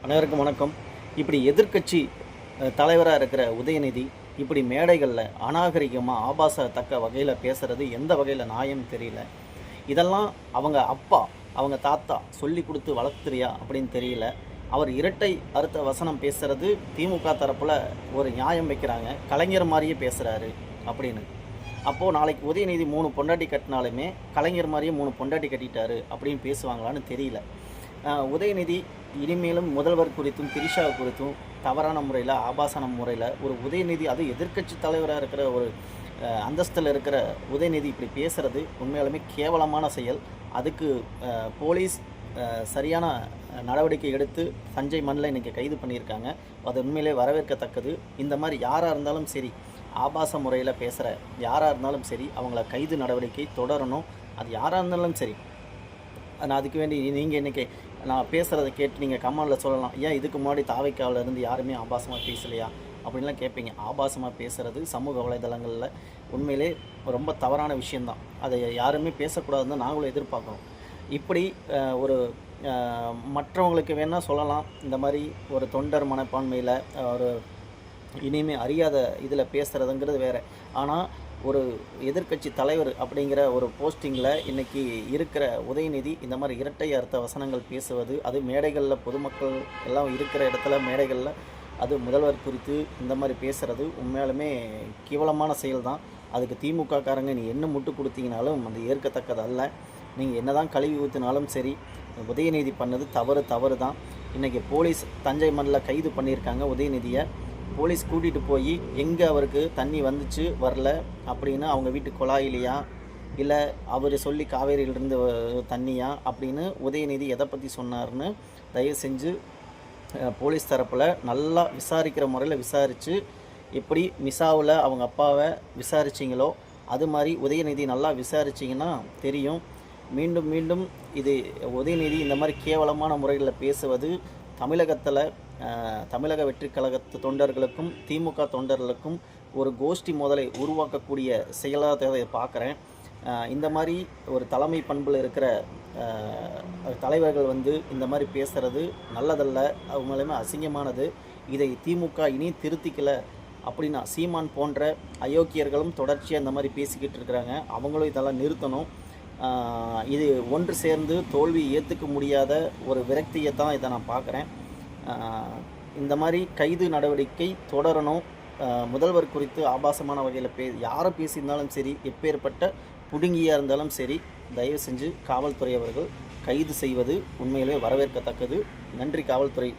அனைவருக்கும் வணக்கம். இப்படி எதிர்க்கட்சி தலைவராக இருக்கிற உதயநிதி இப்படி மேடைகளில் அநாகரிகமாக ஆபாசத்தக்க வகையில் பேசுகிறது எந்த வகையில் நியாயம்னு தெரியல. இதெல்லாம் அவங்க அப்பா அவங்க தாத்தா சொல்லி கொடுத்து வளர்த்துறியா அப்படின்னு தெரியல. அவர் இரட்டை அர்த்த வசனம் பேசுகிறது திமுக தரப்பில் ஒரு நியாயம் வைக்கிறாங்க, கலைஞர் மாதிரியே பேசுகிறாரு அப்படின்னு. அப்போது நாளைக்கு உதயநிதி 3 பொண்டாட்டி கட்டினாலுமே கலைஞர் மாதிரியே 3 பொண்டாட்டி கட்டிட்டாரு அப்படின்னு பேசுவாங்களான்னு தெரியல. உதயநிதி இனிமேலும் முதல்வர் குறித்தும் திரிஷா குறித்தும் தவறான முறையில் ஆபாசன முறையில் ஒரு உதயநிதி, அது எதிர்க்கட்சி தலைவராக இருக்கிற ஒரு அந்தஸ்தில் இருக்கிற உதயநிதி இப்படி பேசுகிறது உண்மையாலுமே கேவலமான செயல். அதுக்கு போலீஸ் சரியான நடவடிக்கை எடுத்து சஞ்சய் மண்ணில் இன்றைக்கி கைது பண்ணியிருக்காங்க. அது உண்மையிலே வரவேற்கத்தக்கது. இந்த மாதிரி யாராக இருந்தாலும் சரி, ஆபாச முறையில் பேசுகிற யாராக இருந்தாலும் சரி, அவங்கள கைது நடவடிக்கை தொடரணும். அது யாராக இருந்தாலும் சரி. நான் அதுக்கு வேண்டி நீங்கள் இன்றைக்கி நான் பேசுகிறத கேட்டு நீங்கள் கமெண்டில் சொல்லலாம், ஏன் இதுக்கு முன்னாடி தாவைக்காவில் இருந்து யாருமே ஆபாசமாக பேசலையா அப்படின்லாம் கேட்பீங்க. ஆபாசமாக பேசுகிறது சமூக வலைதளங்களில் உண்மையிலே ரொம்ப தவறான விஷயந்தான். அதை யாருமே பேசக்கூடாதுன்னு நாங்களும் எதிர்பார்க்குறோம். இப்படி ஒரு மற்றவங்களுக்கு வேணால் சொல்லலாம், இந்த மாதிரி ஒரு தொண்டர் மனப்பான்மையில் ஒரு இனிமேல் அறியாத இதில் பேசுகிறதுங்கிறது வேறு. ஆனால் ஒரு எதிர்க்கட்சி தலைவர் அப்படிங்கிற ஒரு போஸ்டிங்கில் இன்றைக்கி இருக்கிற உதயநிதி இந்த மாதிரி இரட்டை அர்த்த வசனங்கள் பேசுவது, அது மேடைகளில் பொதுமக்கள் எல்லாம் இருக்கிற இடத்துல மேடைகளில் அது முதல்வர் குறித்து இந்த மாதிரி பேசுகிறது உண்மையாலுமே கேவலமான செயல் தான். அதுக்கு திமுக காரங்க நீ என்ன முட்டு கொடுத்தீங்கனாலும் அது ஏற்கத்தக்கது அல்ல. நீங்கள் என்ன தான் கழுவி ஊற்றினாலும் சரி, உதயநிதி பண்ணது தவறு தான். இன்றைக்கி போலீஸ் தஞ்சை மண்ணில் கைது பண்ணியிருக்காங்க உதயநிதியை. போலீஸ் கூட்டிகிட்டு போய் எங்கே அவருக்கு தண்ணி வந்துச்சு வரல அப்படின்னு, அவங்க வீட்டு குழாயிலையா இல்லை அவர் சொல்லி காவேரியிலிருந்து தண்ணியா அப்படின்னு உதயநிதி எதை பற்றி சொன்னார்னு தயவு செஞ்சு போலீஸ் தரப்பில் நல்லா விசாரிக்கிற முறையில் விசாரித்து, எப்படி மிசாவில் அவங்க அப்பாவை விசாரிச்சிங்களோ அது மாதிரி உதயநிதி நல்லா விசாரிச்சிங்கன்னா தெரியும். மீண்டும் மீண்டும் இது உதயநிதி இந்த மாதிரி கேவலமான முறைகளில் பேசுவது தமிழகத்தில் தமிழக வெற்றி கழகத்து தொண்டர்களுக்கும் திமுக தொண்டர்களுக்கும் ஒரு கோஷ்டி மோதலை உருவாக்கக்கூடிய செயலாக பார்க்குறேன். இந்த மாதிரி ஒரு தலைமை பண்பில் இருக்கிற தலைவர்கள் இந்த மாதிரி பேசுகிறது நல்லதல்ல, அவங்களுமே அசிங்கமானது. இதை திமுக இனி திருத்திக்கலை அப்படின்னா சீமான் போன்ற அயோக்கியர்களும் தொடர்ச்சியாக இந்த மாதிரி பேசிக்கிட்டு இருக்கிறாங்க. அவங்களும் இதெல்லாம் நிறுத்தணும். இது ஒன்று சேர்ந்து தோல்வி ஏற்றுக்க முடியாத ஒரு விரக்தியை தான் இதை நான் பார்க்குறேன். இந்த மாதிரி கைது நடவடிக்கை தொடரணும். முதல்வர் குறித்து ஆபாசமான வகையில் யாரை பேசியிருந்தாலும் சரி, எப்பேற்பட்ட புடுங்கியாக இருந்தாலும் சரி, தயவு செஞ்சு காவல்துறை அவர்கள் கைது செய்வது உண்மையிலே வரவேற்கத்தக்கது. நன்றி காவல்துறை.